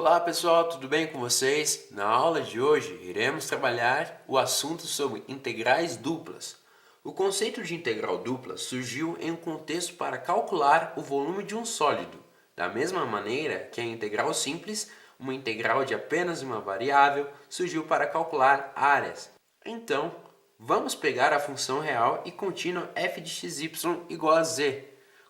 Olá pessoal, tudo bem com vocês? Na aula de hoje iremos trabalhar o assunto sobre integrais duplas. O conceito de integral dupla surgiu em um contexto para calcular o volume de um sólido, da mesma maneira que a integral simples, uma integral de apenas uma variável, surgiu para calcular áreas. Então, vamos pegar a função real e contínua f de xy igual a z,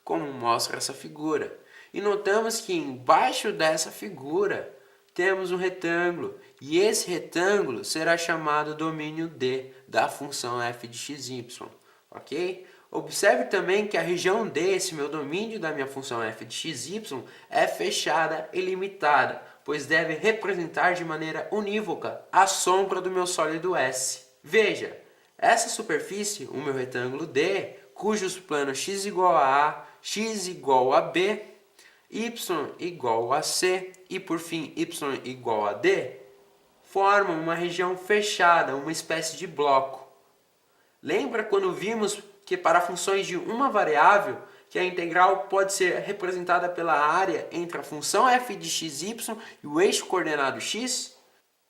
como mostra essa figura. E notamos que embaixo dessa figura temos um retângulo, e esse retângulo será chamado domínio D da função f de xy, ok? Observe também que a região D, esse meu domínio da minha função f de xy, é fechada e limitada, pois deve representar de maneira unívoca a sombra do meu sólido S. Veja, essa superfície, o meu retângulo D, cujos planos x igual a A, x igual a B, y igual a C e, por fim, y igual a D, formam uma região fechada, uma espécie de bloco. Lembra quando vimos que para funções de uma variável, que a integral pode ser representada pela área entre a função f de xy e o eixo coordenado x?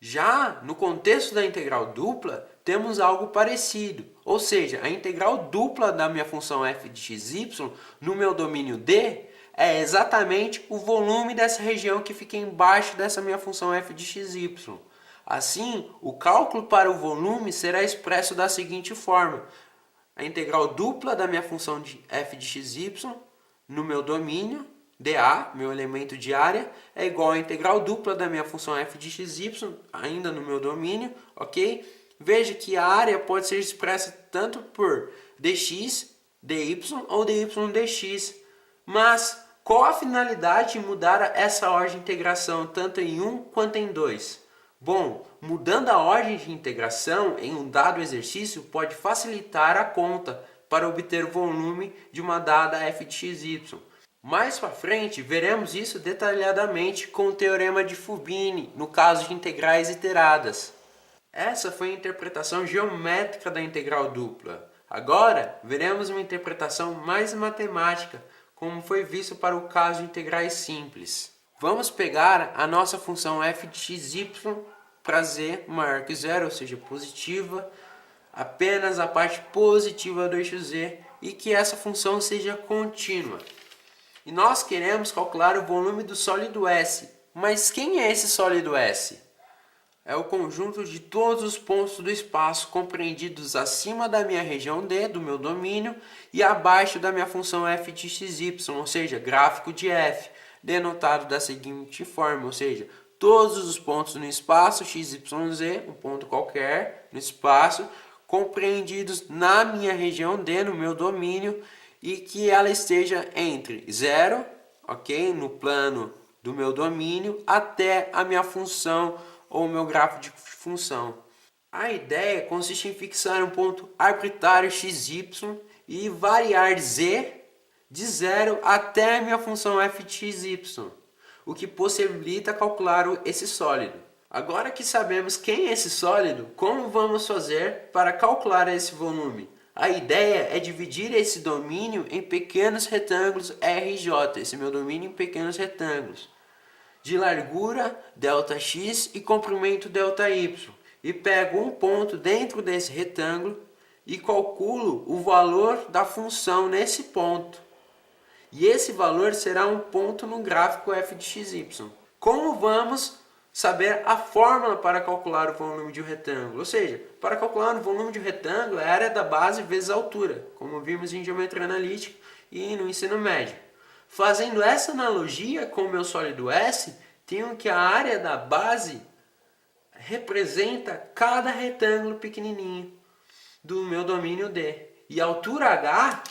Já no contexto da integral dupla, temos algo parecido, ou seja, a integral dupla da minha função f de xy no meu domínio D é exatamente o volume dessa região que fica embaixo dessa minha função f de xy. Assim, o cálculo para o volume será expresso da seguinte forma: a integral dupla da minha função de f de xy no meu domínio, dA, meu elemento de área, é igual à integral dupla da minha função f de xy, ainda no meu domínio, ok? Veja que a área pode ser expressa tanto por dx, dy ou dy dx. Mas qual a finalidade de mudar essa ordem de integração tanto em 1 quanto em 2? Bom, mudando a ordem de integração em um dado exercício pode facilitar a conta para obter o volume de uma dada f de xy. Mais para frente, veremos isso detalhadamente com o teorema de Fubini, no caso de integrais iteradas. Essa foi a interpretação geométrica da integral dupla. Agora, veremos uma interpretação mais matemática, como foi visto para o caso de integrais simples. Vamos pegar a nossa função f de xy para z maior que zero, ou seja, positiva, apenas a parte positiva do eixo z, e que essa função seja contínua. E nós queremos calcular o volume do sólido S. Mas quem é esse sólido S? É o conjunto de todos os pontos do espaço compreendidos acima da minha região D, do meu domínio, e abaixo da minha função f de xy, ou seja, gráfico de f, denotado da seguinte forma, ou seja, todos os pontos no espaço x, y, z, um ponto qualquer no espaço, compreendidos na minha região D, no meu domínio, e que ela esteja entre 0, ok, no plano do meu domínio, até a minha função ou o meu gráfico de função. A ideia consiste em fixar um ponto arbitrário xy e variar z de 0 até a minha função f de xy, o que possibilita calcular esse sólido. Agora que sabemos quem é esse sólido, como vamos fazer para calcular esse volume? A ideia é dividir esse domínio em pequenos retângulos RJ, esse meu domínio em pequenos retângulos, de largura ΔX e comprimento ΔY. E pego um ponto dentro desse retângulo e calculo o valor da função nesse ponto. E esse valor será um ponto no gráfico f de xy. Como vamos saber a fórmula para calcular o volume de um retângulo? Ou seja, para calcular o volume de um retângulo é a área da base vezes a altura, como vimos em geometria analítica e no ensino médio. Fazendo essa analogia com o meu sólido S, tenho que a área da base representa cada retângulo pequenininho do meu domínio D. E a altura H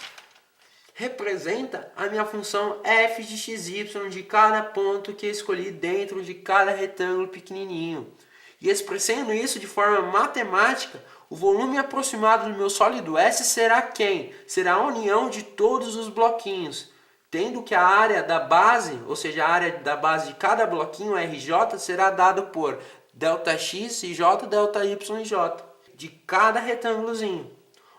representa a minha função f de xy de cada ponto que eu escolhi dentro de cada retângulo pequenininho. E expressando isso de forma matemática, o volume aproximado do meu sólido S será quem? Será a união de todos os bloquinhos, tendo que a área da base, ou seja, a área da base de cada bloquinho RJ, será dado por ΔX e J, ΔY e J, de cada retângulozinho,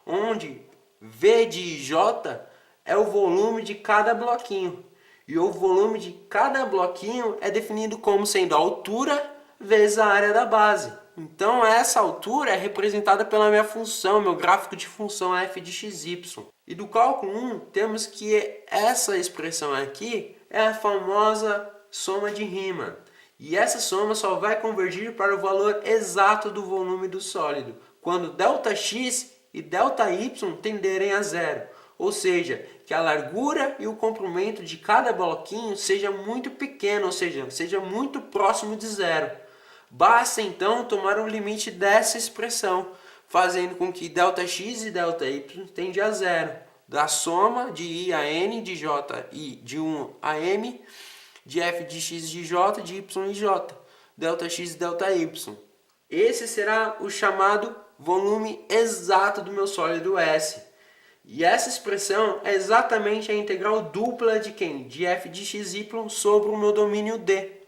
onde V de J é o volume de cada bloquinho. E o volume de cada bloquinho é definido como sendo a altura vezes a área da base. Então essa altura é representada pela minha função, meu gráfico de função f de xy. E do cálculo 1 temos que essa expressão aqui é a famosa soma de Riemann. E essa soma só vai convergir para o valor exato do volume do sólido, quando ΔX e ΔY tenderem a zero. Ou seja, que a largura e o comprimento de cada bloquinho seja muito pequeno, ou seja muito próximo de zero. Basta então tomar o limite dessa expressão, fazendo com que ΔX e ΔY tendam a zero, da soma de I a N, de J e de 1 a M, de F de X de J, de Y e J, ΔX e ΔY. Esse será o chamado volume exato do meu sólido S. E essa expressão é exatamente a integral dupla de quem? De f de xy sobre o meu domínio D.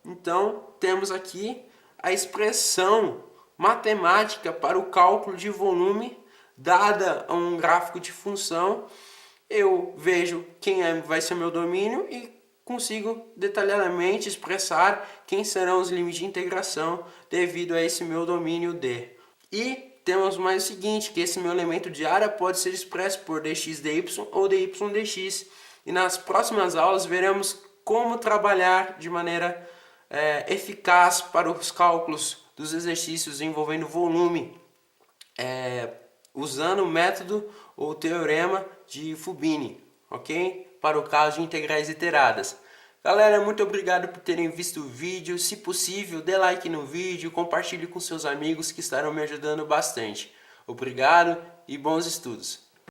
Então, temos aqui a expressão matemática para o cálculo de volume dada a um gráfico de função. Eu vejo quem vai ser o meu domínio e consigo detalhadamente expressar quem serão os limites de integração devido a esse meu domínio D. E temos mais o seguinte, que esse meu elemento de área pode ser expresso por dx dy ou dy dx. E nas próximas aulas veremos como trabalhar de maneira eficaz para os cálculos dos exercícios envolvendo volume, usando o método ou teorema de Fubini, ok? Para o caso de integrais iteradas. Galera, muito obrigado por terem visto o vídeo. Se possível, dê like no vídeo, compartilhe com seus amigos que estarão me ajudando bastante. Obrigado e bons estudos!